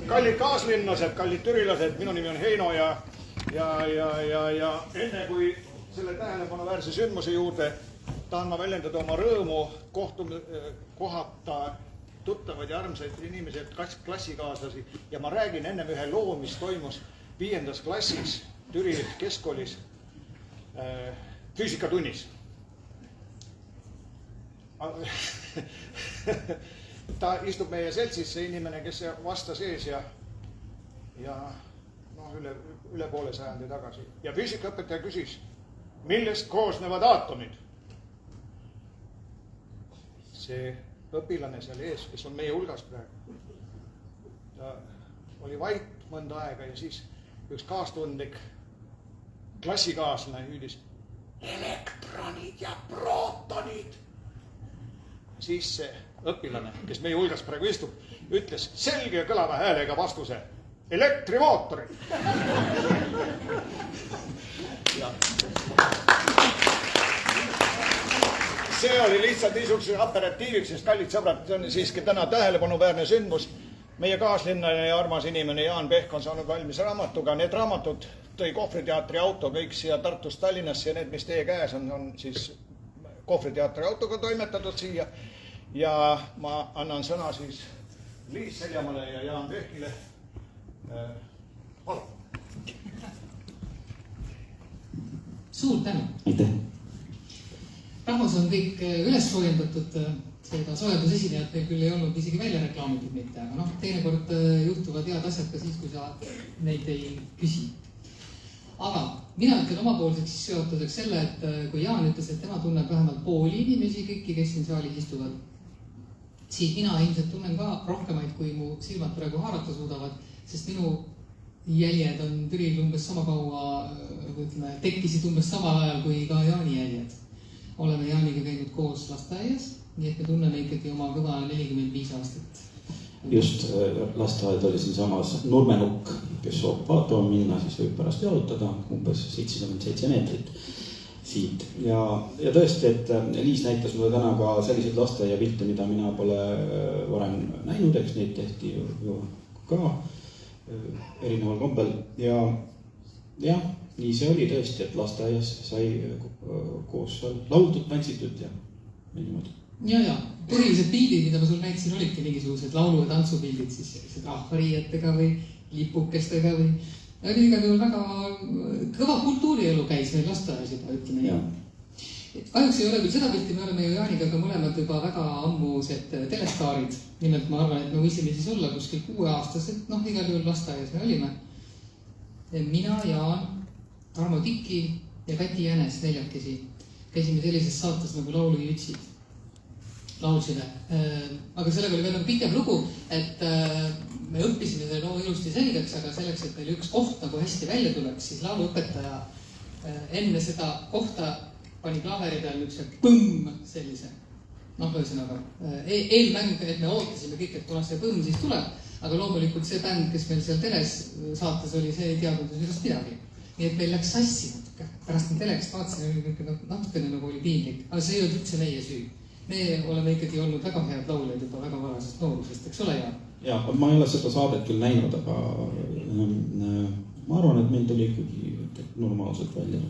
Kallid kaaslinlased, kallid türilased, minu nimi on Heino ja enne kui selle tähelepanuväärse sündmuse juurde tahan ma väljendada oma rõõmu kohata tuttavaid ja armsaid inimesi, klassikaaslasi ja ma räägin ennem ühe loo, mis toimus 5. klassis Türi keskkoolis füüsikatunnis. Ta istub meie seltsis, see inimene, kes vastas ees ja üle poole sajandi tagasi. Ja füüsikaõpetaja küsis, millest koosnevad aatomid? See õpilane seal ees, kes on meie hulgas praegu, ta oli vait mõnda aega ja siis üks kaastundlik klassikaaslane hüüdis elektronid ja prootonid. Siis see õpilane, kes meie hulgas praegu istub, ütles selge ja kõlava häälega vastuse elektrimootorid. See oli lihtsalt niisuguse aperatiiviks, sest kallid sõbrad, see on siiski täna tähelepanuväärne sündmus. Meie kaaslinnane ja armas inimene Jaan Pehk on saanud valmis raamatuga. Need raamatud tõi Kohvriteatri auto kõik siia Tartust Tallinnasse ja need, mis teie käes on siis Kohvriteatri autoga toimetatud siia. Ja ma annan sõna siis Liis Seljamale ja Jaan Pehkile. Palun. Suur tänu. Aitäh. Rahvas on kõik üles soojendatud, seda soojendusesinejat meil küll ei olnud isegi välja reklaamitud mitte, aga teinekord juhtuvad head asjad ka siis, kui sa neid ei küsi. Aga mina ütlen omapoolseks seotuseks selle, et kui Jaan ütles, et tema tunneb vähemalt pooli inimesi kõiki, kes siin saalis istuvad, siis mina ilmselt tunnen ka rohkemaid, kui mu silmad praegu haarata suudavad, sest minu jäljed on Türil umbes sama kaua, tekkisid umbes samal ajal kui ka Jaani jäljed. Oleme Jaaniga käinud koos lasteaias, nii et me tunneme ikkagi oma kõva 45 aastat. Just, lasteaed oli siin samas Nurmenukk, kes soovib vaatama minna, siis võib pärast jalutada umbes 77 meetrit siit. Ja tõesti, et Liis näitas mulle täna ka selliseid lasteaiapilte, mida mina pole varem näinud, eks neid tehti ju ka erineval kombel. Ja nii see oli tõesti, et lasteaias sai koos lauldud, tantsitud ja niimoodi. Ja, põhilised pildid, mida ma sul näitasin, olidki mingisugused laulu- ja tantsupildid, siis rahvariietega või lipukestega või oli igal juhul väga kõva kultuurielu käis meil lasteaias juba, ütleme nii. Kahjuks ei ole küll seda pilti, me oleme ju Jaaniga ka mõlemad juba väga ammused telestaarid. Nimelt ma arvan, et me võisime siis olla kuskil 6-aastased, igal juhul lasteaias me olime. Mina, Jaan, Tarmo Tiki ja Kati Jänes neljakesi käisime sellises saates nagu Laulujütsid. Laulsime. Aga sellega oli veel pikem lugu, et me õppisime selle loo ilusti selgeks, aga selleks, et meil üks koht nagu hästi välja tuleks, siis lauluõpetaja enne seda kohta pani klaveri peal üks põmm sellise. Ühesõnaga, eelmäng, et me ootasime kõik, et kuna see põmm siis tuleb, aga loomulikult see bänd, kes meil seal teles saates oli, see ei teadnud sellest midagi. Nii et meil läks sassi natuke. Pärast me telekst vaatasin, natukene nagu oli piinlik, aga see ei olnud üldse meie süü. Me oleme ikkagi olnud väga head lauljad juba väga varasest noorusest, eks ole, Jaan? Ja, ma ei ole seda saadet küll näinud, aga ma arvan, et meil tuli ikkagi normaalselt välja.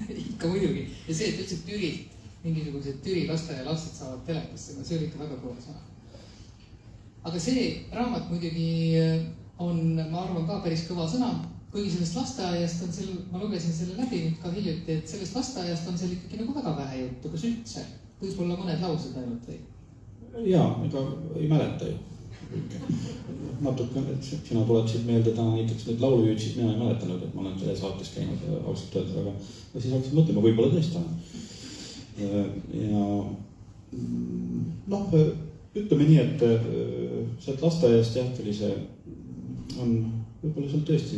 Ikka muidugi. Ja see, et üldse Türi, mingisugused Türi lasteaia lapsed saavad telekasse, see oli ikka väga kõva sõna. Aga see raamat muidugi on, ma arvan, ka päris kõva sõna. Kuigi sellest lasteaiast on ma lugesin selle läbi nüüd ka hiljuti, et sellest lasteaiast on seal ikkagi nagu väga vähe juttu, kas üldse? Võib-olla mõned laused ainult või? Jaa, ega ei mäleta ju. Natuke, et sina tuletasid meelde täna näiteks need laulujüütsid, mina ei mäletanud, et ma olen selle saates käinud ausalt öeldes, aga siis hakkasin mõtlema, võib-olla tõesti on. Ja ütleme nii, et sealt lasteaiast jah, on võib-olla seal tõesti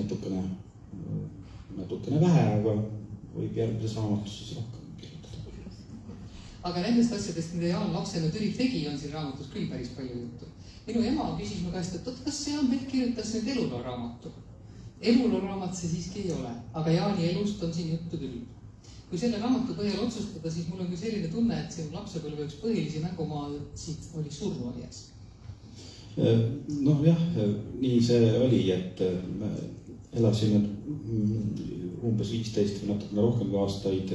natukene vähe, aga võib järgmises raamatus siis rohkem. Aga nendest asjadest, mida Jaan lapsena Türil tegi, on siin raamatus küll päris palju juttu. Minu ema küsis mu käest, et kas Jaan Pehk kirjutas nüüd eluloo raamatu. Eluloo raamat see siiski ei ole, aga Jaani elust on siin juttu küll. kui selle raamatu põhjal otsustada, siis mul on küll selline tunne, et sinu lapsepõlve üks põhilisi mängumaasid oli surnuaias. Noh jah, nii see oli, et me elasime umbes 15 või natukene rohkem kui aastaid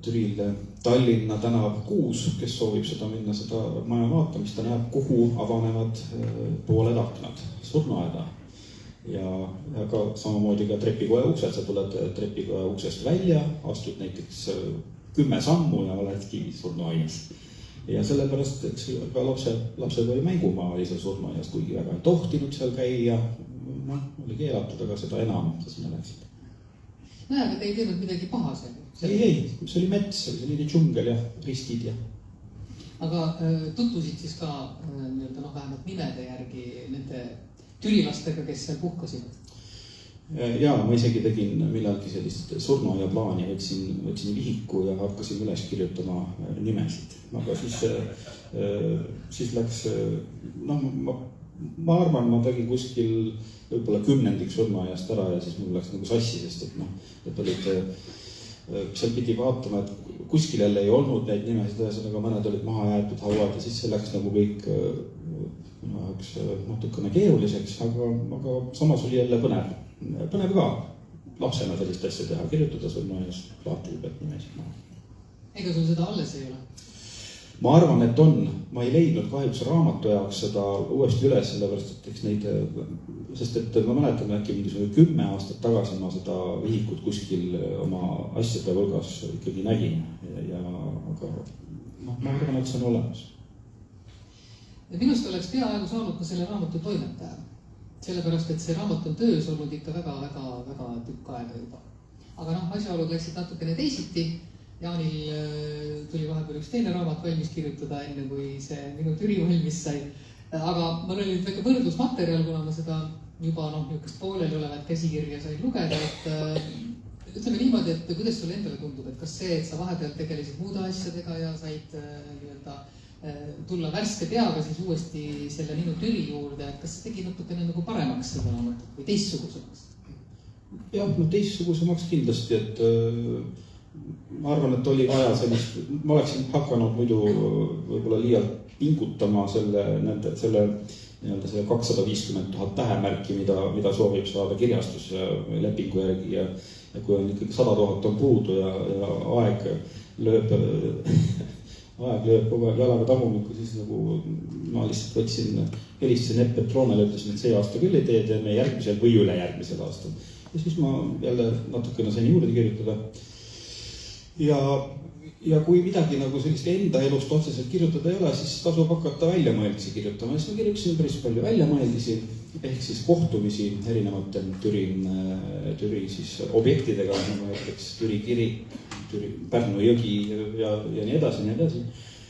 Türil Tallinna tänav 6, kes soovib seda minna, seda maja vaatamist, ta näeb, kuhu avanevad pooled aknad surnuaeda. Ja ka samamoodi ka trepikoja uksed, sa tuled trepikoja uksest välja, astud näiteks 10 sammu ja oledki surnuaias. Ja sellepärast, eks ka lapsepõlve mängumaa oli seal surnuaias, kuigi väga ei tohtinud seal käia, oli keelatud, aga seda enam sa sinna läksid. Näe, aga te ei teinud midagi paha seal? Ei, see oli mets, see oli džungel ja ristid ja. Aga tutvusid siis ka vähemalt nimede järgi nende türilastega, kes seal puhkasivad? Ja ma isegi tegin millalgi sellist surnuaia plaani, võtsin vihiku ja hakkasin üles kirjutama nimesid. Aga siis läks, ma arvan, ma tegin kuskil võib-olla 10. surnuaiast ära ja siis mul läks nagu sassi, sest et olid, seal pidi vaatama, et kuskil jälle ei olnud neid nimesid, ühesõnaga mõned olid maha jäetud hauad ja siis see läks nagu kõik natukene keeruliseks, aga samas oli jälle põnev ka lapsena sellist asja teha, kirjutada surnuaias plaatide pealt nimesid maha. Ega sul seda alles ei ole? Ma arvan, et on. Ma ei leidnud kahjuks raamatu jaoks seda uuesti üles, sellepärast, et eks neid, sest et ma mäletan äkki mingisugune 10 aastat tagasi ma seda vihikut kuskil oma asjade hulgas ikkagi nägin. Aga ma arvan, et see on olemas. Ja minust oleks peaaegu saanud ka selle raamatu toimetaja. Sellepärast, et see raamat on töös olnud ikka väga tükk aega juba. Aga asjaolud läksid natukene teisiti. Jaanil tuli vahepeal üks teine raamat valmis kirjutada, enne kui see minu Türi valmis sai. Aga mul oli väike võrdlusmaterjal, kuna ma seda juba niisugust pooleli olevat käsikirja sain lugeda, et ütleme niimoodi, et kuidas sulle endale tundub, et kas see, et sa vahepeal tegelesid muude asjadega ja said tulla värske peaga siis uuesti selle minu Türi juurde, et kas see tegi natukene nagu paremaks seda raamatut või teistsugusemaks? Jah, teistsugusemaks kindlasti, et ma arvan, et oli vaja sellist, ma oleksin hakanud muidu võib-olla liialt pingutama selle 250 000 tähemärki, mida soovib saada kirjastus ja lepingu järgi ja kui on ikkagi 100 000 on puudu ja aeg lööb kogu aeg jalaga tagumikku, siis nagu ma lihtsalt võtsin, helistasin Epp Petroonele, ütlesin, et see aasta küll ei tee, teeme järgmisel või ülejärgmisel aastal. Ja siis ma jälle natukene sain juurde kirjutada. Ja kui midagi nagu sellist enda elust otseselt kirjutada ei ole, siis tasub hakata väljamõeldisi kirjutama. Siis ma kirjutasin päris palju väljamõeldisi, ehk siis kohtumisi erinevate Türi siis objektidega, nagu näiteks Türi kirik, Pärnu jõgi ja nii edasi.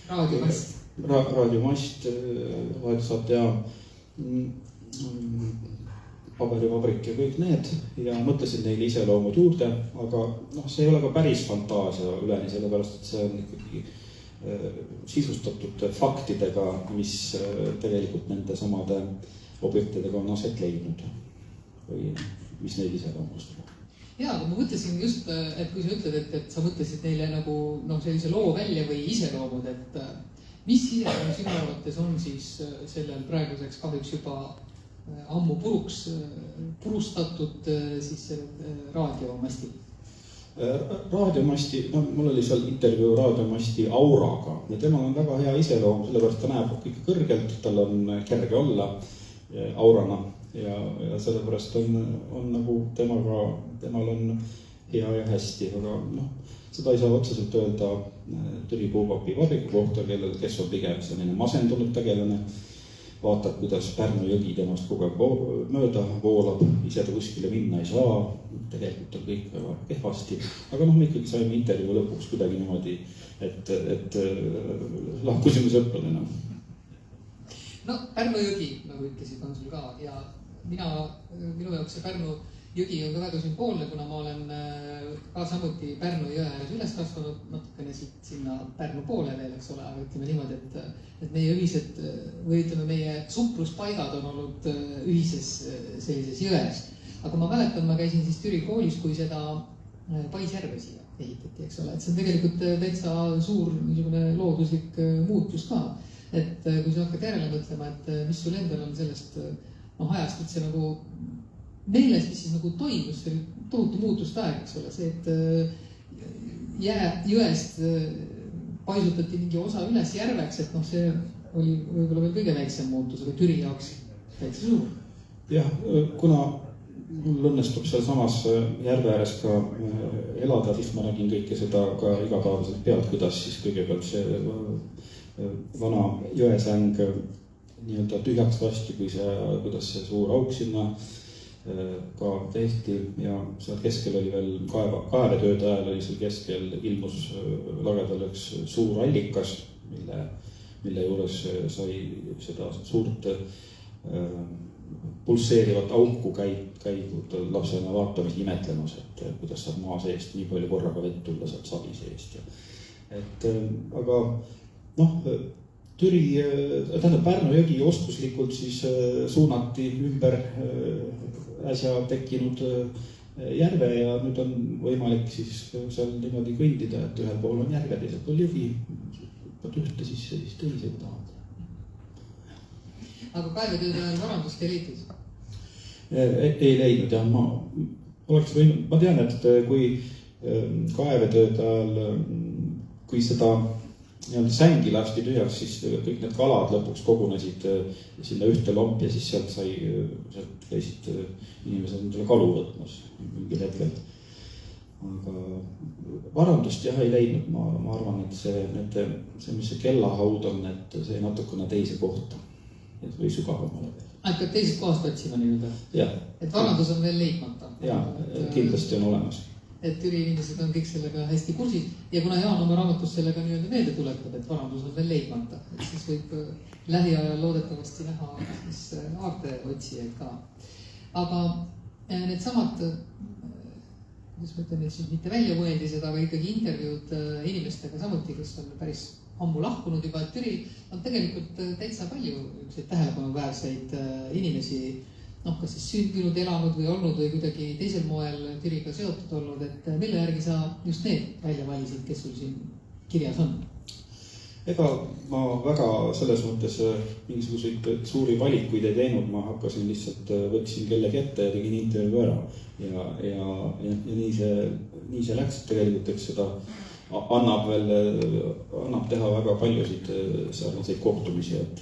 Raadiomast, raadiosaatejaam, paberivabrik ja kõik need ja mõtlesin neile iseloomud juurde, aga see ei ole ka päris fantaasia üleni, sellepärast, et see on ikkagi sisustatud faktidega, mis tegelikult nende samade objektidega on aset leidnud või mis neid iseloomustab. Jaa, aga ma mõtlesin just, et kui sa ütled, et sa mõtlesid neile nagu sellise loo välja või iseloomud, et mis iseloomu sinu arvates on siis sellel praeguseks kahjuks juba ammu purustatud siis raadiomasti? Raadiomasti, mul oli seal intervjuu raadiomasti Auraga ja temal on väga hea iseloom, sellepärast ta näeb kõik kõrgelt, tal on kerge olla Aurana ja sellepärast on nagu temal on hea ja hästi, aga seda ei saa otseselt öelda Türi puupapi vabriku kohta, kes on pigem selline masendunud tegelane. Vaatab, kuidas Pärnu jõgi temast kogu aeg mööda voolab, ise ta kuskile minna ei saa, tegelikult on kõik väga kehvasti. Aga me ikkagi saime intervjuu lõpuks kuidagi niimoodi, et lahkusime sõpradena. Pärnu jõgi, nagu ütlesid, on sul ka ja minu jaoks see Pärnu jõgi on ka väga sümboolne, kuna ma olen ka samuti Pärnu jõe ääres üles kasvanud, natukene sinna Pärnu poole veel, eks ole, aga ütleme niimoodi, et meie ühised või ütleme, meie supluspaigad on olnud ühises sellises jões. Aga ma mäletan, ma käisin siis Türi koolis, kui seda Paisjärve siia ehitati, eks ole, et see on tegelikult täitsa suur niisugune looduslik muutus ka. Et kui sa hakkad järele mõtlema, et mis sul endal on sellest ajast üldse nagu meeles, mis siis nagu toimus, see oli tohutu muutuste aeg, eks ole, see, et jõest paisutati mingi osa üles järveks, et see oli võib-olla veel kõige väiksem muutus, aga Türi jaoks täitsa suur. Jah, kuna mul õnnestub seal samas järve ääres ka elada, siis ma nägin kõike seda ka igapäevaselt pealt, kuidas siis kõigepealt see vana jõesäng nii-öelda tühjaks lasti, kuidas see suur auk sinna ka tehti ja seal keskel oli veel kaevetööde ajal oli seal keskel ilmus lagedal üks suur allikas, mille juures sai seda suurt pulseerivat auku käidud lapsena vaatamas imetlemas, et kuidas saab maa seest nii palju korraga vett tulla sealt savi seest. Aga Türi, tähendab Pärnu jõgi oskuslikult siis suunati ümber äsja tekkinud järve ja nüüd on võimalik siis seal niimoodi kõndida, et ühel pool on järve, teisel pool jõgi, ühte siis teise kui tahad. Aga kaevetööde ajal varandust ei leitud? Ei leidnud jah, ma tean, et kui kaevetööde ajal, kui seda sängi lasti tühjaks, siis kõik need kalad lõpuks kogunesid sinna ühte lomp ja siis sealt käisid inimesed endale kalu võtmas mingil hetkel. Aga varandust jah ei leidnud, ma arvan, et see, mis see kellahaud on, et see natukene teise kohta või sügavamale veel. Peab teisest kohast otsima nii-öelda? Jah. Et varandus on veel leidmata? Jah, kindlasti on olemas. Et Türi inimesed on kõik sellega hästi kursis ja kuna Jaan oma raamatus sellega nii-öelda meelde tuletab, et varandus on veel leidmata, et siis võib lähiajal loodetavasti näha aarte otsijaid ka. Aga need samad, kuidas ma ütlen, mitte väljamõeldised, aga ikkagi intervjuud inimestega samuti, kes on päris ammu lahkunud juba, et Türi on tegelikult täitsa palju tähelepanuväärseid inimesi, kas siis sündinud, elanud või olnud või kuidagi teisel moel Türiga seotud olnud, et mille järgi sa just need välja valisid, kes sul siin kirjas on? Ega ma väga selles mõttes mingisuguseid suuri valikuid ei teinud, ma hakkasin lihtsalt, võtsin kellegi ette ja tegin intervjuu ära ja nii see läks tegelikult, eks seda annab teha väga paljusid sarnaseid kohtumisi, et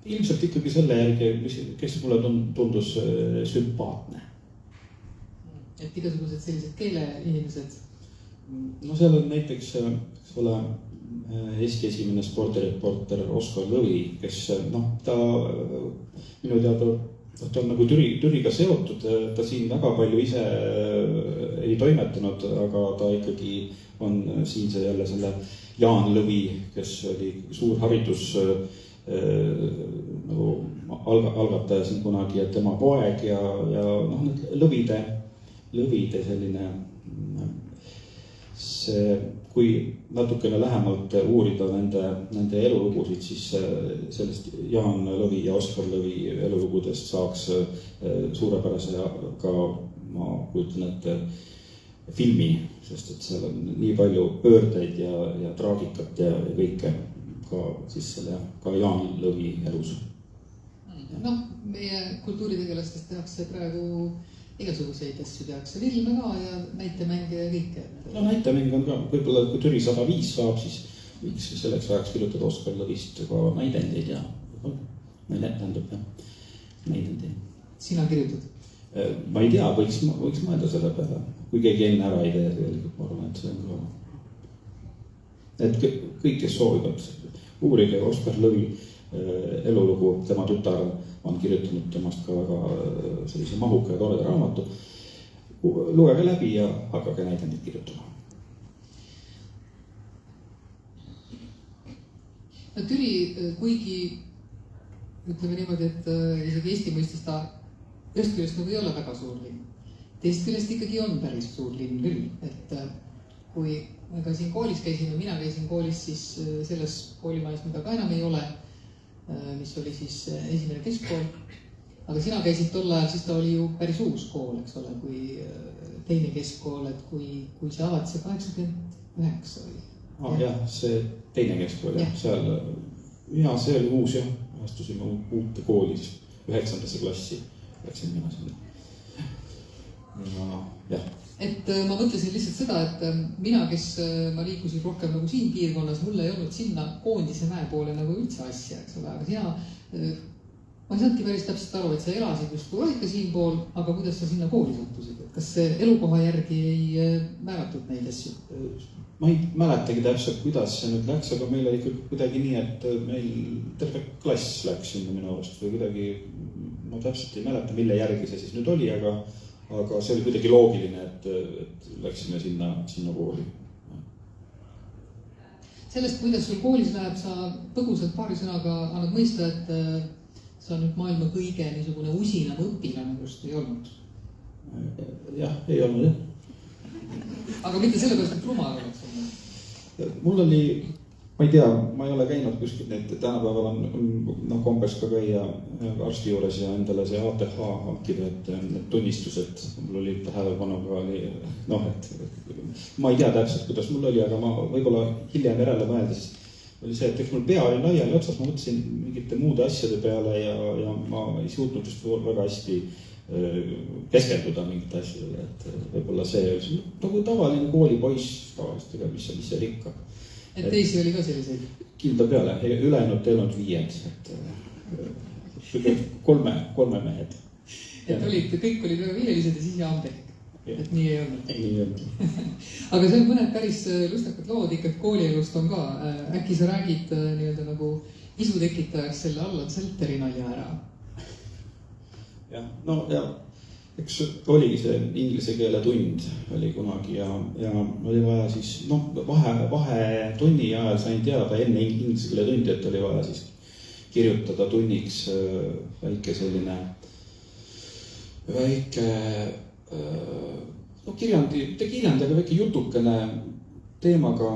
ilmselt ikkagi selle järgi, kes mulle tundus sümpaatne. Et igasugused sellised keeleinimesed? Seal on näiteks Eesti esimene spordireporter Oskar Lõvi, kes ta minu teada ta on nagu Türiga seotud, ta siin väga palju ise ei toimetanud, aga ta ikkagi on siin see jälle selle Jaan Lõvi, kes oli suur haridus nagu algataja siin kunagi, et tema poeg ja Lõvide selline see, kui natukene lähemalt uurida nende elulugusid, siis sellest Jaan Lõvi ja Oskar Lõvi elulugudest saaks suurepärase ka, ma kujutan ette, filmi, sest et seal on nii palju pöördeid ja traagikat ja kõike ka siis selle ka Jaan Lõvi elus. Meie kultuuritegelastest tehakse praegu igasuguseid asju tehakse, filme ka ja näitemänge ja kõike. Näitemäng on ka, võib-olla kui Türi 105 saab, siis miks selleks ajaks kirjutada Oskar Lõvist ka näidendeid ja näidendeid. Sina kirjutad? Ma ei tea, võiks mõelda selle peale, kui keegi enne ära ei tee tegelikult, ma arvan, et see on ka. Et kõik, kes soovivad, uurige Oskar Lõvi elulugu, tema tutar on kirjutanud temast ka väga sellise mahuka ja toreda raamatu. Lugege läbi ja hakkage näidendid kirjutama. Türi, kuigi ütleme niimoodi, et isegi Eesti mõistes ta ühest küljest nagu ei ole väga suur linn. Teist küljest ikkagi on päris suur linn küll, et kui ma ka siin koolis käisin ja mina käisin koolis, siis selles koolimajas, mida ka enam ei ole, mis oli siis esimene keskkool. aga sina käisid tol ajal, siis ta oli ju päris uus kool, eks ole, kui teine keskkool, et kui see avati, see 89 oli. Jah, see teine keskkool, seal, see oli uus jah, astusime uute kooli, 9. klassi läksin mina sinna. Jah. Et ma mõtlesin lihtsalt seda, et mina, kes ma liikusin rohkem nagu siin piirkonnas, mulle ei olnud sinna Koondise mäe poole nagu üldse asja, eks ole, aga sina, ma ei saanudki päris täpselt aru, et sa elasid just kui olid ka siin pool, aga kuidas sa sinna kooli sattusid, et kas elukoha järgi ei määratud neid asju? Ma ei mäletagi täpselt, kuidas see nüüd läks, aga meil oli kuidagi nii, et meil terve klass läks sinna minu arust või kuidagi, ma täpselt ei mäleta, mille järgi see siis nüüd oli, aga see oli kuidagi loogiline, et läksime sinna kooli. Sellest, kuidas sul koolis läheb, sa põgusalt paari sõnaga annad mõista, et sa nüüd maailma kõige niisugune usinam õpilane just ei olnud. Jah, ei olnud jah. Aga mitte sellepärast, et rumal oleks olnud. Mul oli, ma ei tea, ma ei ole käinud kuskilt neid, tänapäeval on kombes ka käia arsti juures ja endale see ATH hankida, et need tunnistused, mul oli tähelepanuga oli, et ma ei tea täpselt, kuidas mul oli, aga ma võib-olla hiljem järele mõeldes oli see, et eks mul pea oli laiali otsas, ma mõtlesin mingite muude asjade peale ja ma ei suutnud just väga hästi keskenduda mingite asjadele, et võib-olla see oli nagu tavaline koolipoiss tavalistega, mis seal ikka. Et teisi oli ka selliseid? Kilda peale, ülejäänud teilnud 5, et kolme mehed. Et kõik olid väga viielised ja siis Jaan Pehk. Et nii ei olnud. Nii ei olnud. Aga see on mõned päris lustakad lood ikka koolielust on ka. Äkki sa räägid nii-öelda nagu isu tekitajaks selle Allan Selteri nalja ära? Jah, no ja eks oligi see inglise keele tund oli kunagi ja oli vaja siis, vahetunni ajal sain teada enne inglise keele tundi, et oli vaja siis kirjutada tunniks väike selline, kirjandi, aga väike jutukene teemaga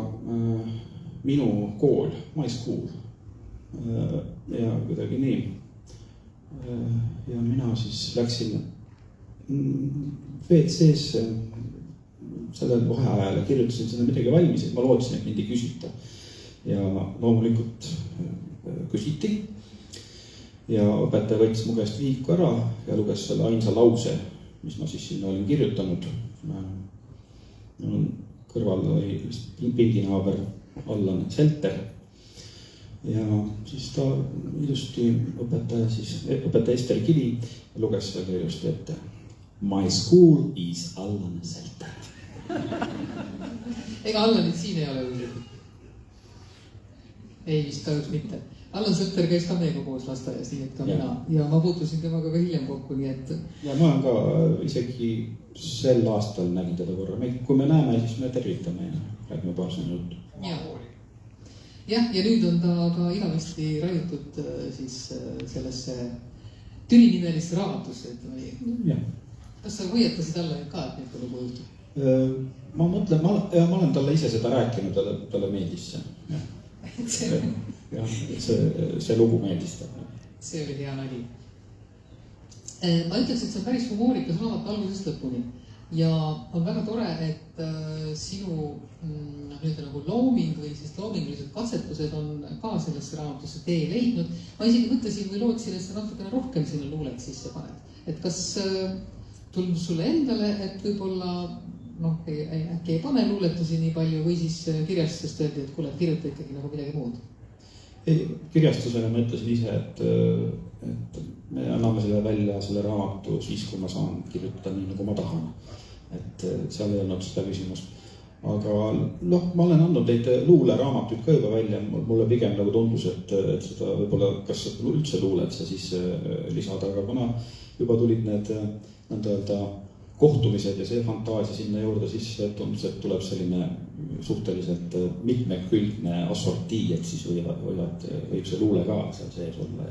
minu kool, my school ja kuidagi nii. Ja mina siis läksin WC-sse sellel vaheajal ja kirjutasin seda midagi valmis, et ma lootsin, et mind ei küsita. Ja loomulikult küsiti ja õpetaja võttis mu käest viiku ära ja luges selle ainsa lause, mis ma siis sinna olin kirjutanud. Kõrval oli pinginaaber Allan Selter ja siis ta ilusti õpetaja Ester Kivi luges selle ilusti ette. My school is Allan Selter. Ega Allanit siin ei ole või? Ei vist kahjuks mitte. Allan Selter käis ka meiega koos lasteaias, nii et ka mina. Ja ma puutusin temaga ka hiljem kokku, nii et... Ja ma olen ka isegi sel aastal nägin teda korra. Kui me näeme, siis me tervitame ja räägime paar sõna juttu. Jah, ja nüüd on ta ka igavesti raiutud siis sellesse Türi-nimelisse raamatusse, ütleme nii. Kas sa hoiatasid Allanit ka, et nüüd lugu juhtub? Ma mõtlen, ma olen talle ise seda rääkinud, talle meeldis see. See lugu meeldis talle. See oli hea nali. Ma ütleks, et see on päris humoorikas raamat algusest lõpuni. Ja on väga tore, et sinu nagu looming või siis loomingulised katsetused on ka sellesse raamatusse tee leidnud. Ma isegi mõtlesin või lootsin, et sa natukene rohkem sinna luulet sisse paned. Et kas tundus sulle endale, et võib-olla äkki ei pane luuletusi nii palju või siis kirjastusest öeldi, et kuule, kirjuta ikkagi nagu midagi muud? Kirjastusele ma ütlesin ise, et me anname selle välja selle raamatu siis, kui ma saan kirjutada nii, nagu ma tahan. Et seal ei olnud seda küsimust. Aga ma olen andnud neid luuleraamatuid ka juba välja. Mulle pigem nagu tundus, et seda võib-olla, kas üldse luuled sa siis lisada, aga kuna juba tulid need kohtumised ja see fantaasia sinna juurde, siis tundus, et tuleb selline suhteliselt mitmekülgne assortii, et siis võib see luule ka seal sees olla.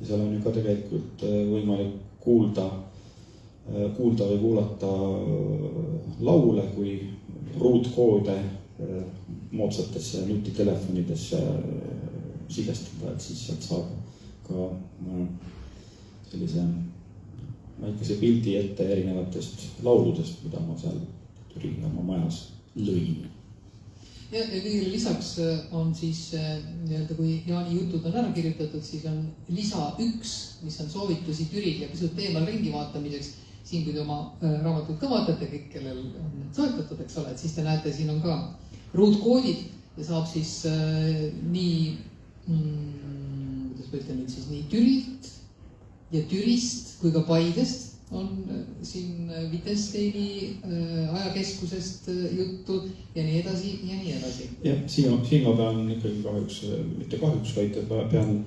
Ja seal on ju ka tegelikult võimalik kuulda või kuulata laule, kui ruutkoode moodsatesse nutitelefonidesse sisestada, et siis sealt saab ka sellise väikese pildi ette erinevatest lauludest, mida ma seal Türi oma majas lõin. Ja kõigile lisaks on siis nii-öelda, kui Jaani jutud on ära kirjutatud, siis on lisa 1, mis on soovitusi Türil ja pisut teemal ringi vaatamiseks. Siin, kui te oma raamatuid ka vaatate, kõik, kellel on soetatud, eks ole, et siis te näete, siin on ka ruutkoodid ja saab siis nii, kuidas ma ütlen nüüd siis, nii Türilt ja Türist kui ka Paidest on siin Wittgensteini ajakeskusest juttu ja nii edasi ja nii edasi. Ja siin ma pean ikkagi kahjuks, mitte kahjuks, vaid pean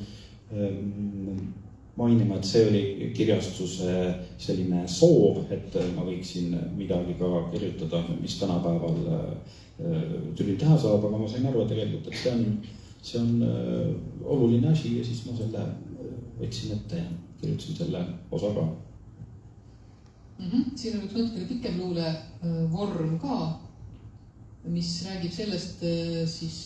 mainima, et see oli kirjastuse selline soov, et ma võiksin midagi ka kirjutada, mis tänapäeval Türil teha saab, aga ma sain aru tegelikult, et see on oluline asi ja siis ma selle võtsin ette ja kirjutasin selle osa ka. Siin on üks natukene pikem luule vorm ka, mis räägib sellest siis,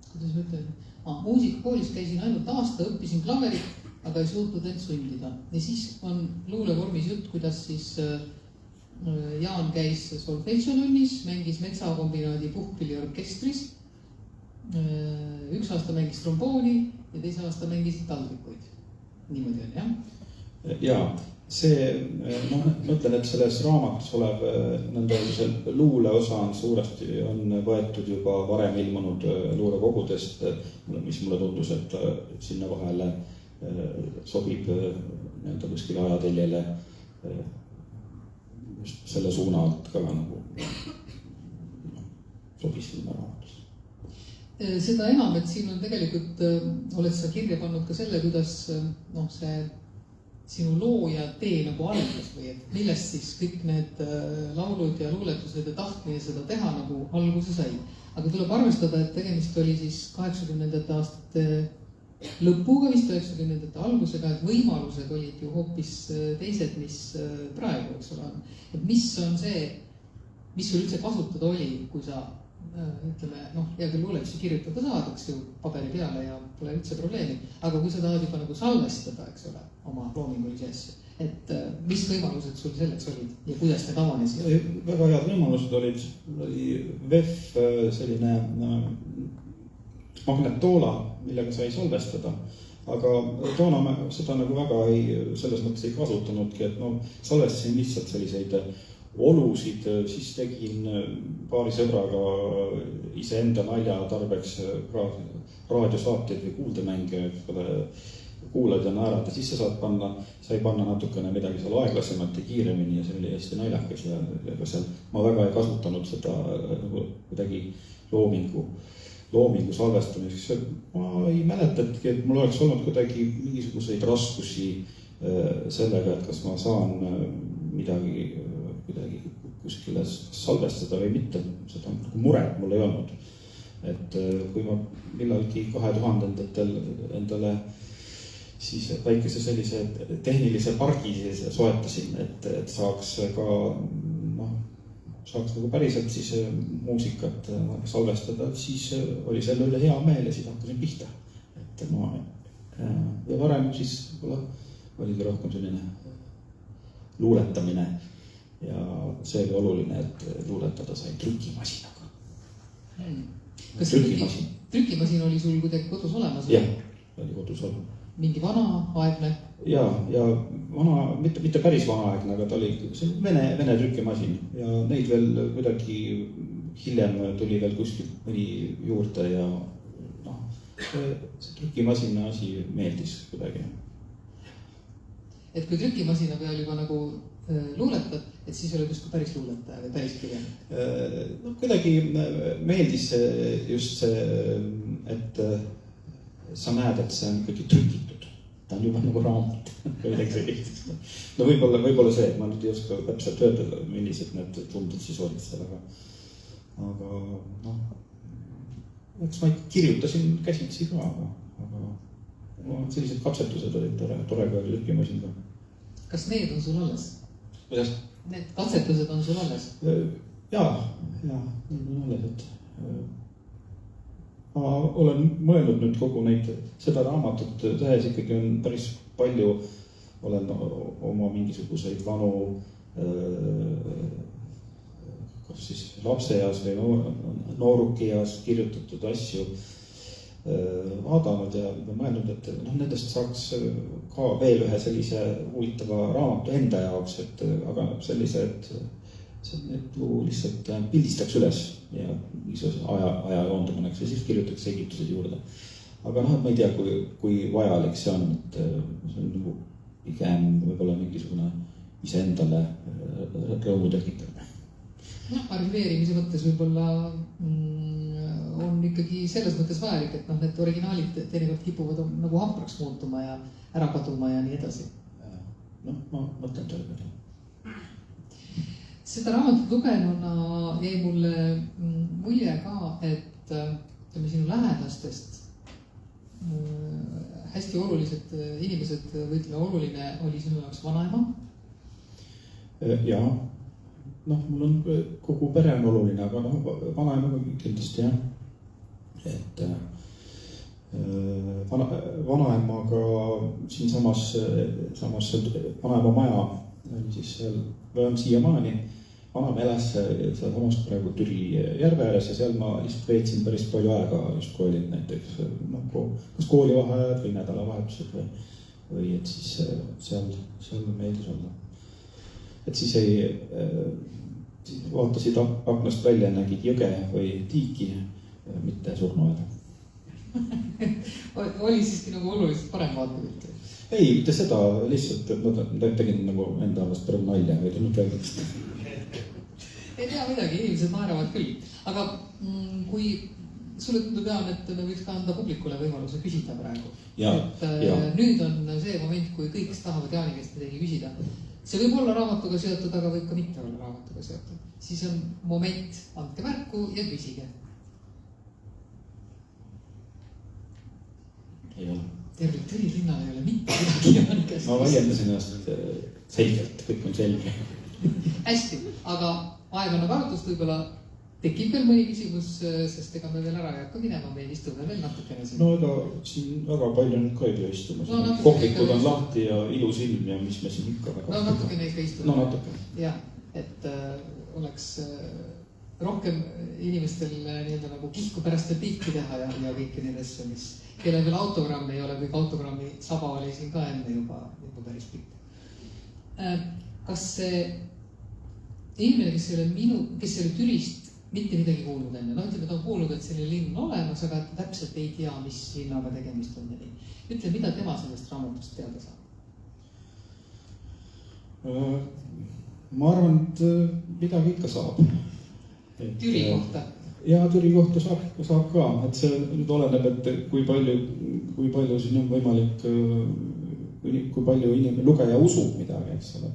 kuidas ma ütlen, muusikakoolis käisin ainult aasta, õppisin klaverit, aga ei suutnud end sundida. Ja siis on luulevormis jutt, kuidas siis Jaan käis solfeitsionunnis, mängis Metsakombinaadi puhkpilliorkestris, üks aasta mängis trombooni ja teise aasta mängisid taldrikuid. Niimoodi on, jah? Jaa. See, ma mõtlen, et selles raamatus olev nende luule osa on suuresti on võetud juba varem ilmunud luurekogudest, mis mulle tundus, et sinna vahele sobib nii-öelda kuskile ajateljele selle suuna alt ka nagu sobis sinna raamatus. Seda enam, et siin on tegelikult, oled sa kirja pannud ka selle, kuidas see sinu looja tee nagu algas või et millest siis kõik need laulud ja luuletused ja tahtmine seda teha nagu alguse sai. Aga tuleb arvestada, et tegemist oli siis 80. aastate lõpuga, vist 90. algusega, et võimalused olid ju hoopis teised, mis praegu, eks ole on. Et mis on see, mis sul üldse kasutada oli, kui sa ütleme, hea küll luuletusi kirjutada saadaks ju paberi peale ja pole üldse probleemi, aga kui sa tahad juba nagu salvestada, eks ole, oma loomingulisi asju, et mis võimalused sul selleks olid ja kuidas need avanesid? Väga head võimalused olid VEF selline magnetoola, millega sai salvestada, aga toona ma seda nagu väga selles mõttes ei kasutanudki, et salvestasin lihtsalt selliseid olusid, siis tegin paari sõbraga iseenda nalja tarbeks raadiosaateid või kuuldemänge, kuulad ja naerad ja siis sa sai panna natukene midagi seal aeglasemalt ja kiiremini ja see oli hästi naljakas ja seal ma väga ei kasutanud seda nagu kuidagi loomingu salvestamiseks. Ma ei mäletatki, et mul oleks olnud kuidagi mingisuguseid raskusi sellega, et kas ma saan midagi kuskile salvestada või mitte, seda muret mul ei olnud. Et kui ma millalgi 2000-ndatel endale siis väikese sellise tehnilise pargi soetasin, et saaks ka saaks nagu päriselt siis muusikat salvestada, siis oli selle üle hea meel ja siis hakkasin pihta. Ja varem siis oligi rohkem selline luuletamine ja see oli oluline, et luuletada sai trükimasinaga. Kas trükimasin oli sul kuidagi kodus olemas? Jah, oli kodus olemas. Mingi vanaaegne? Ja vana, mitte päris vanaaegne, aga ta oli vene trükimasin ja neid veel kuidagi hiljem tuli veel kuskilt mõni juurde ja see trükimasina asi meeldis kuidagi. Et kui trükimasina peal juba nagu luuletad, et siis oli justkui päris luuletaja või päris kirjanik? Kuidagi meeldis just see, et sa näed, et see on ikkagi trükitud. Ta on juba nagu raamat. Võib-olla see, et ma nüüd ei oska täpselt öelda, millised need tunded siis olid seal, aga eks ma kirjutasin käsitsi ka, aga sellised katsetused olid tore ka trükimasin ka. Kas need on sul alles? Kuidas? Need katsetused on sul alles? Jaa, need on alles, et ma olen mõelnud nüüd kogu seda raamatut tehes ikkagi on päris palju, olen oma mingisuguseid vanu kas siis lapseeas või noorukias kirjutatud asju vaadanud ja mõelnud, et nendest saaks ka veel ühe sellise huvitava raamatu enda jaoks, aga sellise, et need lihtsalt pildistaks üles ja aja joondumuneks ja siis kirjutaks selgitused juurde. Aga ma ei tea, kui vajalik see on, et see on nagu pigem võib-olla mingisugune iseendale rõõmu tekitamine. Arhiveerimise mõttes võib-olla on ikkagi selles mõttes vajalik, et need originaalid teinekord kipuvad nagu hampraks muutuma ja ära kaduma ja nii edasi. Ma mõtlen selle peale. Seda raamatut lugenuna jäi mulle mulje ka, et sinu lähedastest hästi olulised inimesed või oluline oli sinu jaoks vanaema? Jaa. Mul on kogu pere on oluline, aga vanaema kindlasti jah. Et vanaemaga siin samas vanaema maja oli siis seal, või on siiamaani, vanaema elas seal samas praegu Türi järve ääres ja seal ma lihtsalt veetsin päris palju aega, just kui olin näiteks kas koolivaheajad või nädalavahetused või et siis seal meeldis olla. Et siis vaatasid aknast välja, nägid jõge või tiiki, mitte surnuaeda. Oli siiski nagu oluliselt parem vaatepilt? Ei, mitte seda, lihtsalt ma tegin nagu enda alast praegu nalja, ei tulnud räägimist. Ei tea midagi, inimesed naeravad küll. Aga kui sulle tundub Jaan, et me võiks ka anda publikule võimaluse küsida praegu. Nüüd on see moment, kui kõik tahavad Jaani käest midagi küsida. See võib olla raamatuga seotud, aga võib ka mitte olla raamatuga seotud. Siis on moment, andke märku ja küsige. Ei ole. Terve Türi linnal ei ole mitte midagi Jaani käest. Ma väljendasin ennast selgelt, kõik on selge. Hästi, aga aeg on arutust, võib-olla tekib veel mõni küsimus, sest ega me veel ära ei hakka minema, meil istume veel natukene siin. Ega siin väga palju nüüd ka ei istumas. Kohvikud on lahti ja ilus ilm ja mis me siin ikka väga. Natukene ikka istume. Natukene. Jah, et oleks rohkem inimestel nii-öelda nagu kihku pärast veel pilti teha ja kõiki neid asju, mis kellel veel autogrammi ei ole, kui autogrammi saba oli siin ka enne juba päris pikk. Kas see inimene, kes ei ole Türist mitte midagi kuulnud enne, ütleme, ta on kuulnud, et selline linn on olemas, aga täpselt ei tea, mis linnaga tegemist on ja nii. Ütle, mida tema sellest raamatust teada saab? Ma arvan, et midagi ikka saab. Türi kohta? Jaa, Türi kohta saab ka, et see nüüd oleneb, et kui palju siin on võimalik, kui palju lugeja usub midagi, eks ole.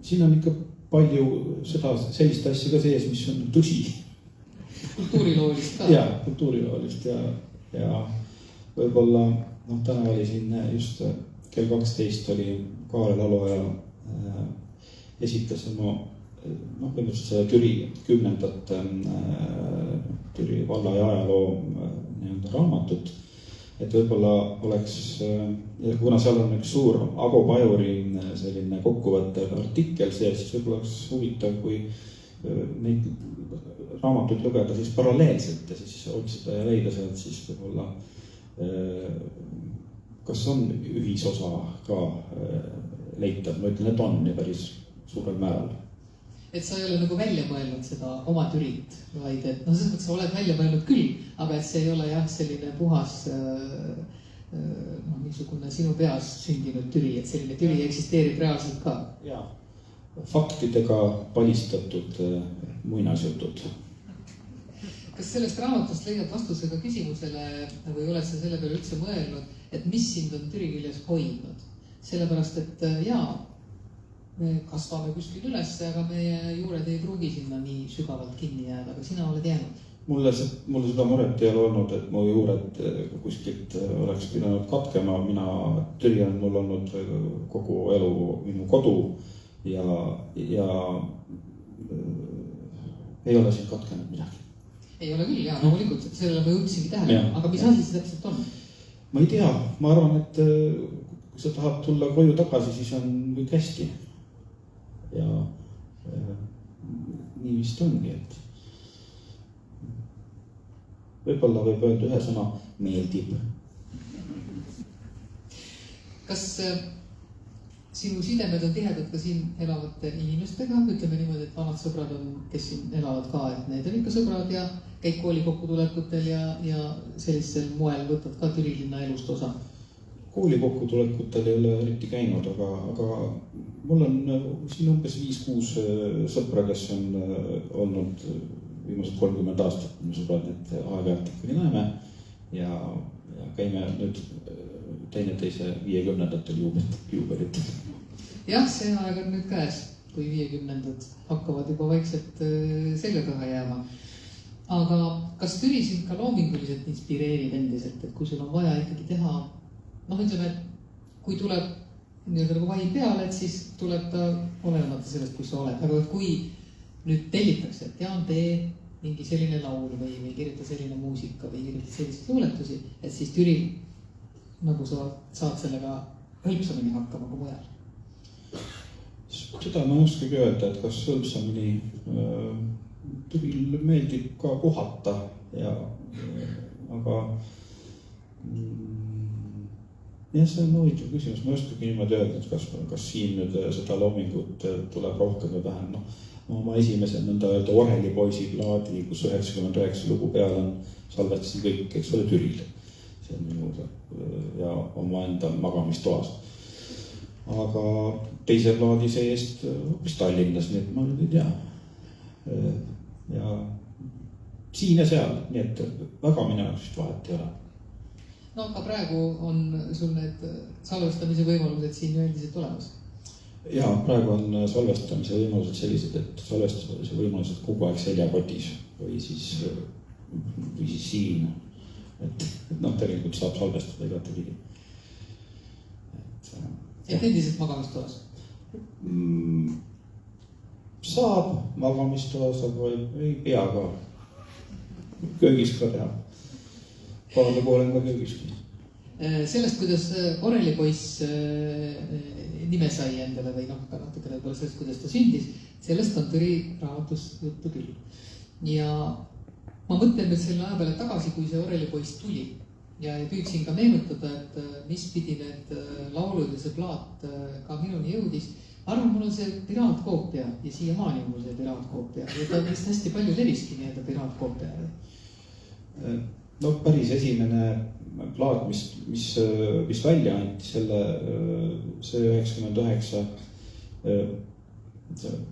Siin on ikka palju sellist asja ka sees, mis on tõsi. Kultuuriloolist ka? Jaa, kultuuriloolist ja võib-olla, täna oli siin just kell 12 oli Kaarel Aloja esitas oma, põhimõtteliselt seda Türi 10. Türi valla ja ajaloo raamatut. Et võib-olla oleks, kuna seal on üks suur Ago Pajuri selline kokkuvõttev artikkel sees, siis võib-olla oleks huvitav, kui neid raamatuid lugeda siis paralleelselt ja siis otsida ja leida sealt siis võib-olla, kas on ühisosa ka leitav, ma ütlen, et on ja päris suurel määral. Et sa ei ole nagu välja mõelnud seda oma Türit, vaid et selles mõttes sa oled välja mõelnud küll, aga et see ei ole jah selline puhas niisugune sinu peas sündinud Türi, et selline Türi eksisteerib reaalselt ka. Jaa, faktidega palistatud muinasjutud. Kas sellest raamatust leiad vastusega küsimusele või oled sa selle peale üldse mõelnud, et mis sind on Türi küljes hoidnud? Sellepärast, et jaa, me kasvame kuskil üles, aga meie juured ei pruugi sinna nii sügavalt kinni jääda, aga sina oled jäänud. Mulle seda muret ei ole olnud, et mu juured kuskilt oleks pidanud katkema. Türi on mul olnud kogu elu minu kodu ja ei ole siin katkenud midagi. Ei ole küll, loomulikult, sellele ma jõudsingi tähele, aga mis asi see täpselt on? Ma ei tea, ma arvan, et kui sa tahad tulla koju tagasi, siis on kõik hästi. Ja nii vist ongi, et võib-olla võib öelda ühe sõna meeldib. Kas sinu sidemed on tihedad ka siin elavate inimestega? Ütleme niimoodi, et vanad sõbrad on, kes siin elavad ka, et need on ikka sõbrad ja käid kooli kokkutulekutel ja sellisel moel võtad ka Türi linna elust osa? Kooli kokkutulekutel ei ole eriti käinud, aga mul on siin umbes 5-6 sõpra, kes on olnud viimased 30 aastat. Mu sõbrad need aeg-ajalt ikkagi näeme ja käime nüüd teineteise 50-ndatel juubelit. Jah, see aeg on nüüd käes, kui 50-ndad hakkavad juba vaikselt selja taha jääma. Aga kas Türi sind ka loominguliselt inspireerib endiselt, et kui sul on vaja ikkagi teha, ütleme, et kui tuleb nagu vaim peale, et siis tuleb ta olemata sellest, kus sa oled. Aga kui nüüd tellitakse, et Jaan, tee mingi selline laul või kirjuta selline muusika või kirjuta selliseid luuletusi, et siis Türi nagu sa saad sellega hõlpsamini hakkama kui mujal? Seda ma ei oskagi öelda, et kas hõlpsamini Türil meeldib ka kohata, aga jah, see on huvitav küsimus. Ma ei oskagi niimoodi öelda, et kas siin nüüd seda loomingut tuleb rohkem või vähem. Oma esimese nõnda öelda Orhelipoisi plaadi, kus 99 lugu peal on, salvestasin kõik, eks ole, Türil. See on minu ja oma enda magamistoas. Aga teise plaadi seest hoopis Tallinnas, nii et ma nüüd ei tea. Ja siin ja seal, nii et väga minu jaoks vahet ei ole. Aga praegu on sul need salvestamise võimalused siin üldiselt olemas? Ja, praegu on salvestamise võimalused sellised, et salvestamise võimalused kogu aeg seljakotis või siis siin. Et tegelikult saab salvestada igati ligi. Et endiselt magamistoas? Saab magamistoas, aga ei pea ka. Köögis ka teha. Paarle poole ka köögiski. Sellest, kuidas Orhelipoiss nime sai endale või natukene sellest, kuidas ta sündis, sellest on Türi raamatus juttu küll. Ja ma mõtlen nüüd selle aja peale tagasi, kui see Orhelipoiss tuli ja püüdsin ka meenutada, et mis pidi need laulud ja see plaat ka minuni jõudis. Arvan, mul on see piraatkoopia ja siiamaani on mul see piraatkoopia ja ta vist hästi palju leviski nii-öelda piraatkoopia. Päris esimene plaat, mis välja anti, see 99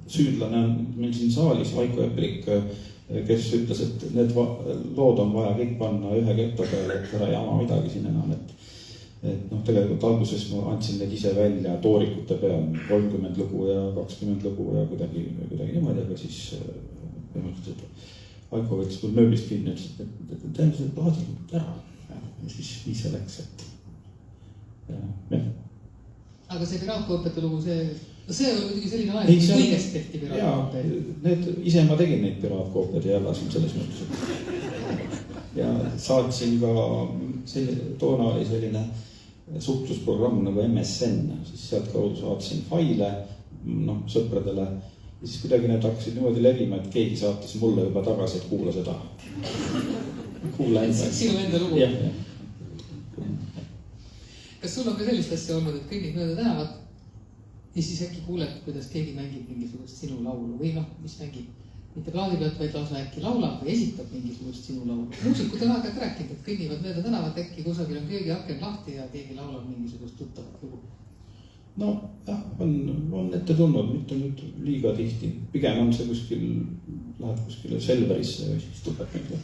süüdlane on meil siin saalis, Vaiko Eplik, kes ütles, et need lood on vaja kõik panna ühe keto peale, et ära jama midagi siin enam. Et tegelikult alguses ma andsin need ise välja toorikute peal, 30 lugu ja 20 lugu ja kuidagi niimoodi, aga siis Vaiko võttis mul mööblist kinni, et teeme selle plaadi ära. Ja siis nii see läks, et jah. Aga see piraatkoopiate lugu, see oli muidugi selline aeg, kui kõigest tehti piraatkoopiaid. Ise ma tegin neid piraatkoopiaid ja jagasin selles mõttes. Ja saatsin ka, toona oli selline suhtlusprogramm nagu MSN, siis sealt kaudu saatsin faile sõpradele. Ja siis kuidagi need hakkasid niimoodi levima, et keegi saatis mulle juba tagasi, et kuula seda. Kuula enda. Sinu enda lugu. Jah. Kas sul on ka sellist asja olnud, et kõnnid mööda tänavat ja siis äkki kuuled, kuidas keegi mängib mingisugust sinu laulu või mis mängib? Mitte plaadi pealt, vaid lausa äkki laulab või esitab mingisugust sinu laulu. Muusikud on aeg-ajalt rääkinud, et kõnnivad mööda tänavat äkki kusagil on köögi aken lahti ja keegi laulab mingisugust tuttavat lugu. Jah, on ette tulnud, mitte nüüd liiga tihti. Pigem on see lähed kuskile Selverisse ja siis tuleb mingi.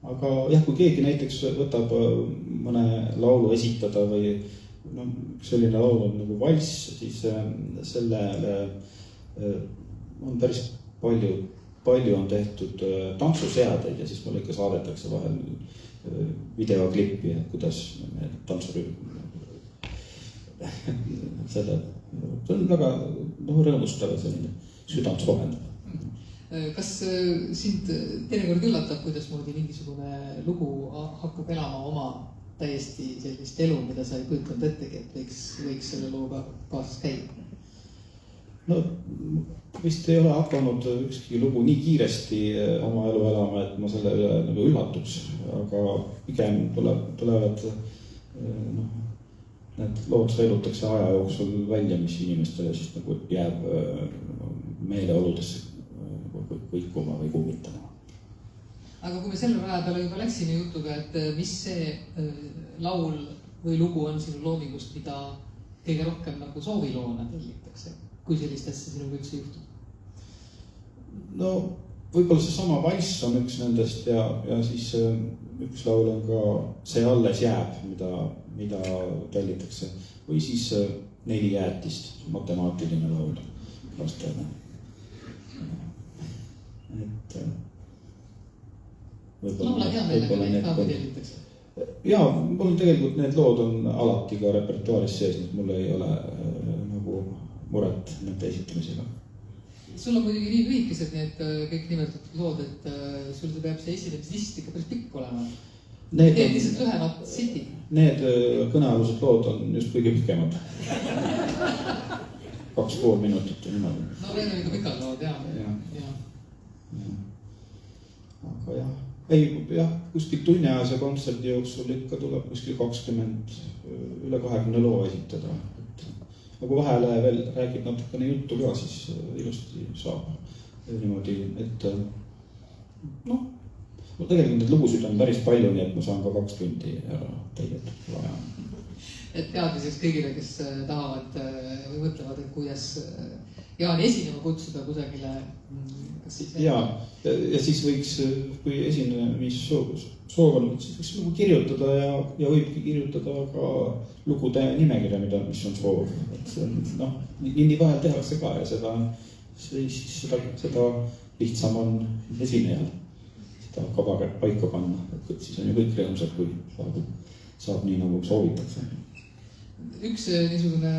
Aga jah, kui keegi näiteks võtab mõne laulu esitada või selline laul on nagu valss, siis sellele on päris palju on tehtud tantsuseadeid ja siis mulle ikka saadetakse vahel videoklippi, et kuidas tantsurühm see on väga rõõmustav ja selline südant sohendav. Kas sind teinekord üllatab, kuidas moodi mingisugune lugu hakkab elama oma täiesti sellist elu, mida sa ei kujutanud ettegi, et võiks selle looga kaasas käia? No vist ei ole hakanud ükski lugu nii kiiresti oma elu elama, et ma selle üle nagu üllatuks, aga pigem tulevad need lood sõelutakse aja jooksul välja, mis inimestele siis nagu jääb meeleoludesse võikuma või kummitama. Aga kui me selle raja peale juba läksime jutuga, et mis see laul või lugu on sinu loomingust, mida kõige rohkem nagu sooviloona tellitakse, kui sellist asja sinuga üldse juhtub? No võib-olla see sama valss on üks nendest ja siis üks laul on ka See alles jääb, mida tellitakse. Või siis 4 jäätist, matemaatiline laul lastele. Laula hea meelega neid ka tellitakse. Jaa, mul tegelikult need lood on alati ka repertuaaris sees, nii et mul ei ole nagu muret nende esitamisega. Sul on muidugi nii lühikesed need kõik nimetatud lood, et sul peab see esinemist ikka päris pikk olema. Need lihtsalt lühevad sitid. Need kõnealused lood on just kõige pikemad. 2,5 minutit ja niimoodi. No need on ikka pikad lood, jah. Aga jah. Ei, kuskil tunniajase kontserdi jooksul ikka tuleb kuskil üle 20 loo esitada. Nagu vahele veel räägib natukene juttu ka, siis ilusti saab niimoodi, et noh, tegelikult need lugusid on päris palju, nii et ma saan ka 2 tundi ära täidetud vaja. Et teadmiseks kõigile, kes tahavad või mõtlevad, et kuidas Jaani esinema kutsuda kusagile, kas siis... Ja siis võiks, kui esinemissoov on, siis võiks lugu kirjutada ja võibki kirjutada ka lugude nimekirja, mis on soov. Noh, nii vahel tehakse ka ja seda lihtsam on esinejal seda kava paika panna. Et siis on ju kõik rõõmsad, kui saab nii nagu soovitakse. Üks niisugune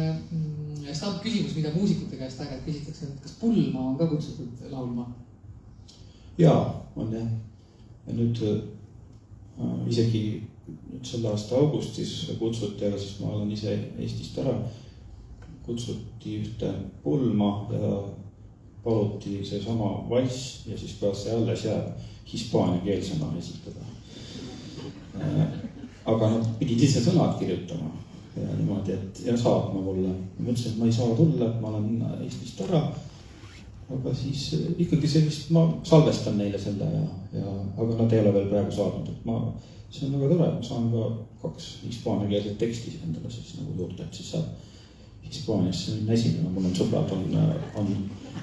küsimus, mida muusikute käest aeg-ajalt küsitakse, et kas Pulma on ka kutsutud laulma? Jaa, on jah. Ja nüüd isegi selle aasta augustis kutsuti, aga siis ma olen ise Eestist ära. Kutsuti ühte Pulma ja paluti see sama valss ja siis ka see alles jääb hispaania keelsena esitada. Aga nad pidid ise sõnad kirjutama. Ja niimoodi, et ja saatma mulle. Ma ütlesin, et ma ei saa tulla, et ma olen Eestist ära. Aga siis ikkagi sellist, ma salvestan neile selle aga nad ei ole veel praegu saadnud. Et see on väga tore, ma saan ka 2 hispaaniakeelset teksti endale siis nagu juurde, et siis saab Hispaaniasse minna esinema. Mul on sõbrad on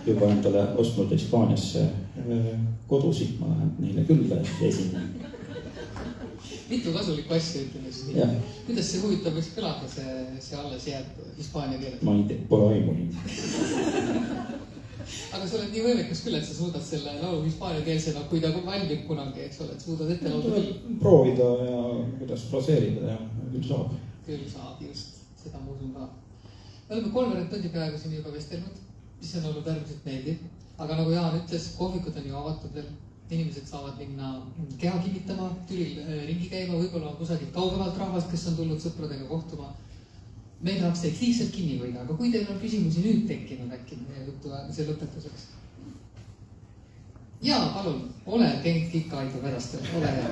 juba endale ostnud Hispaaniasse kodusid, ma lähen neile külla esinema. Mitu kasulikku asja ütleme siis nii. Kuidas see huvitav võiks kõlada, see alles jääb hispaania keeles? Ma ei tea, pole aimu nii. Aga sa oled nii võimekas küll, et sa suudad selle laulu hispaania keelsena, kui ta valmib kunagi, eks ole, et suudad ette laulda. Proovida ja kuidas fraseerida ja küll saab. Küll saab, just. Seda ma usun ka. Me oleme 3 tundi peaaegu siin juba vestelnud, mis on olnud äärmiselt meeldiv. Aga nagu Jaan ütles, kohvikud on ju avatud veel. Inimesed saavad minna keha kinnitama, tülil ringi käima, võib-olla on kusagil kaugemalt rahvast, kes on tulnud sõpradega kohtuma. Me ei tahaks teid liigselt kinni võida, aga kui teil on küsimusi nüüd tekkinud äkki meie jutu see lõpetuseks. Jaa, palun, ole Genk ikka aitab edastada, ole hea.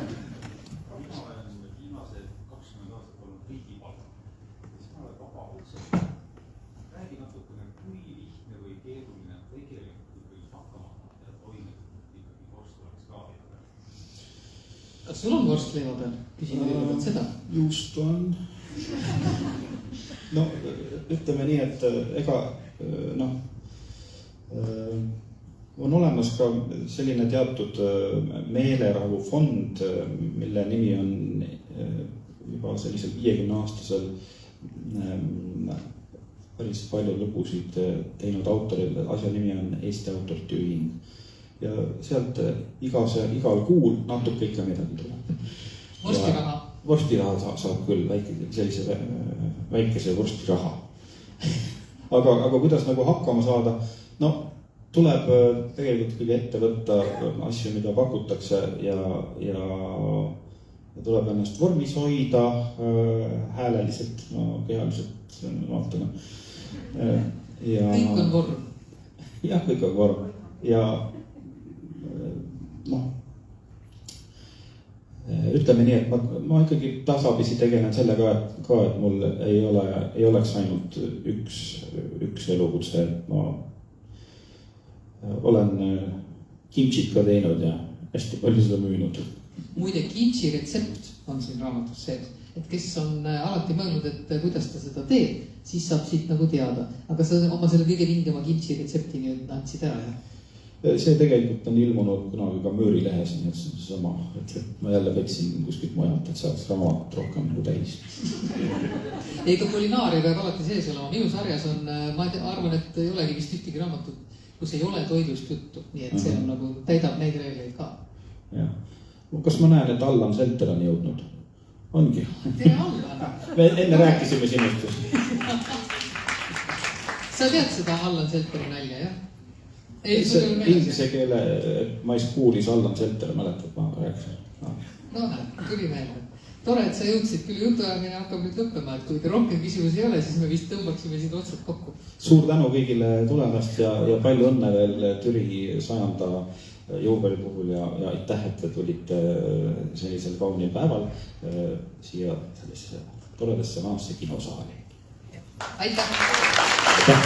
Ma olen viimased 20 aastat olnud riigipalga. Siis ma olen vaba otsa. Räägi natukene, kui lihtne või keeruline või keeruline või hakkama ja toime ikkagi vorst oleks ka leiva peal. Kas sul on vorst leiva peal? Küsime kõigepealt seda. Just on. No, ütleme nii, et ega on olemas ka selline teatud meelerahufond, mille nimi on juba sellisel 50-aastasel päris palju lugusid teinud autoril. Asja nimi on Eesti Autorite Ühing. Ja sealt igal kuul natuke ikka midagi tuleb. Vorstiraha? Vorstiraha saab küll sellise väikese vorstiraha. Aga kuidas nagu hakkama saada? No, tuleb tegelikult kõige ette võtta asju, mida pakutakse ja tuleb ennast vormis hoida hääleliselt, kehaliselt vaatame. Kõik on vorm. Jah, kõik on vorm. Ja ütleme nii, et ma ikkagi tasapisi tegelen sellega, et mul ei oleks ainult üks elukutse. Ma olen kimchit ka teinud ja hästi palju seda müünud. Muide, kimchi retsept on siin raamatus sees, et kes on alati mõelnud, et kuidas ta seda teeb, siis saab siit nagu teada. Aga sa oma selle kõige vingema kimchi retsepti nüüd andsid ära, jah? See tegelikult on ilmunud kunagi ka Müürilehes, nii et see on sama, et ma jälle peksin kuskilt mujalt, et saaks raamat rohkem nagu täis. Ega kulinaaria peab alati sees olema. Minu sarjas on, ma arvan, et ei olegi vist ühtegi raamatut, kus ei ole toidust juttu, nii et see on nagu, täidab neid reegleid ka. Jah. Kas ma näen, et Allan Selter on jõudnud? Ongi. Tere, Allan! Me enne rääkisime sinust. Sa tead seda Allan Selteri nalja, jah? Inglise keele maiskuuris Allan Selter, mäletad, ma rääkisin. No näed, tuli meelde. Tore, et sa jõudsid, küll jutuajamine hakkab nüüd lõppema, et kui rohkem küsimusi ei ole, siis me vist tõmbaksime siin otsad kokku. Suur tänu kõigile tulemast ja palju õnne veel Türi 100. juubeli puhul ja aitäh, et te tulite sellisel kaunil päeval siia sellisesse toredasse vanasse kinosaali. Aitäh! Aitäh!